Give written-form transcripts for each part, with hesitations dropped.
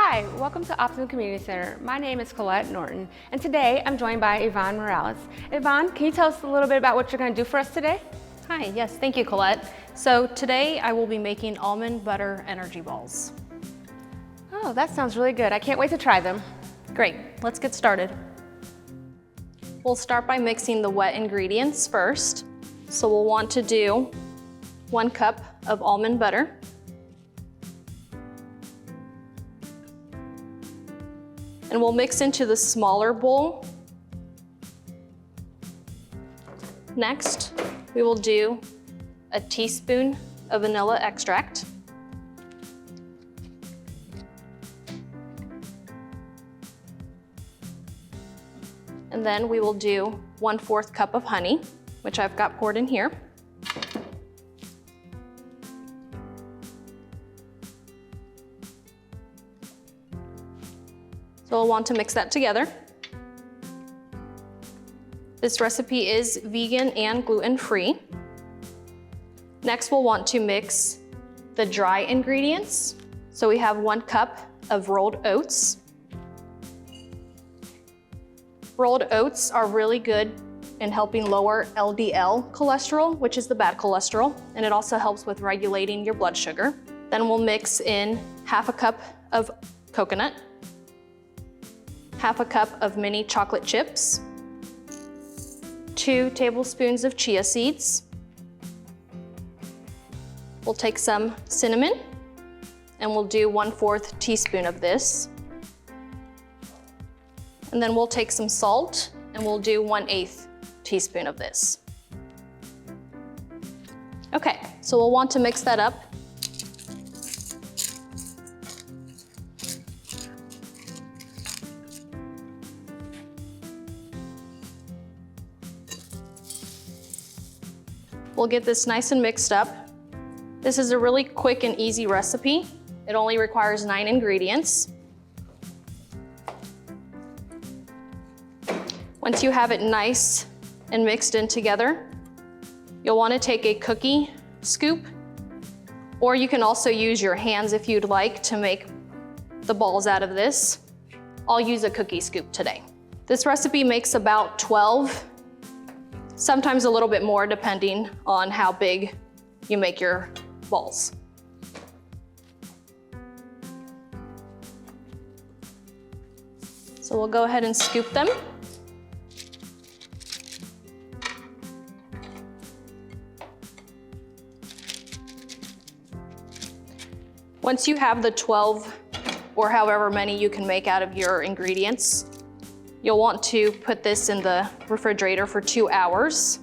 Hi, welcome to Optimum Community Center. My name is Colette Norton, and today I'm joined by Yvonne Morales. Yvonne, can you tell us a little bit about what you're going to do for us today? Hi, yes, thank you, Colette. So today I will be making Almond Butter Energy Balls. Oh, that sounds really good. I can't wait to try them. Great, let's get started. We'll start by mixing the wet ingredients first. So we'll want to do 1 cup of almond butter. And we'll mix into the smaller bowl. Next, we will do a teaspoon of vanilla extract. And then we will do 1/4 cup of honey, which I've got poured in here. So we'll want to mix that together. This recipe is vegan and gluten-free. Next, we'll want to mix the dry ingredients. So we have 1 cup of rolled oats. Rolled oats are really good in helping lower LDL cholesterol, which is the bad cholesterol, and it also helps with regulating your blood sugar. Then we'll mix in 1/2 cup of coconut, 1/2 cup of mini chocolate chips, 2 tablespoons of chia seeds. We'll take some cinnamon, and we'll do 1/4 teaspoon of this. And then we'll take some salt, and we'll do 1/8 teaspoon of this. Okay, so we'll want to mix that up. We'll get this nice and mixed up. This is a really quick and easy recipe. It only requires 9 ingredients. Once you have it nice and mixed in together, you'll want to take a cookie scoop, or you can also use your hands if you'd like to make the balls out of this. I'll use a cookie scoop today. This recipe makes about 12, sometimes a little bit more depending on how big you make your balls. So we'll go ahead and scoop them. Once you have the 12 or however many you can make out of your ingredients, you'll want to put this in the refrigerator for 2 hours.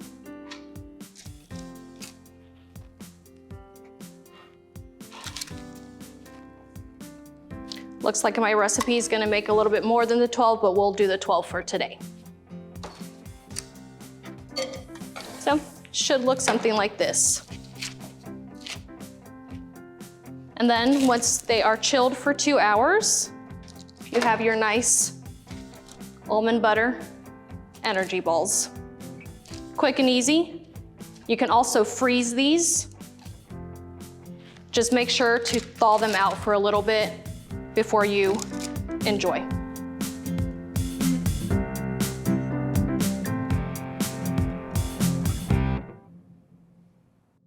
Looks like my recipe is gonna make a little bit more than the 12, but we'll do the 12 for today. So, should look something like this. And then once they are chilled for 2 hours, you have your nice almond butter energy balls. Quick and easy. You can also freeze these. Just make sure to thaw them out for a little bit before you enjoy.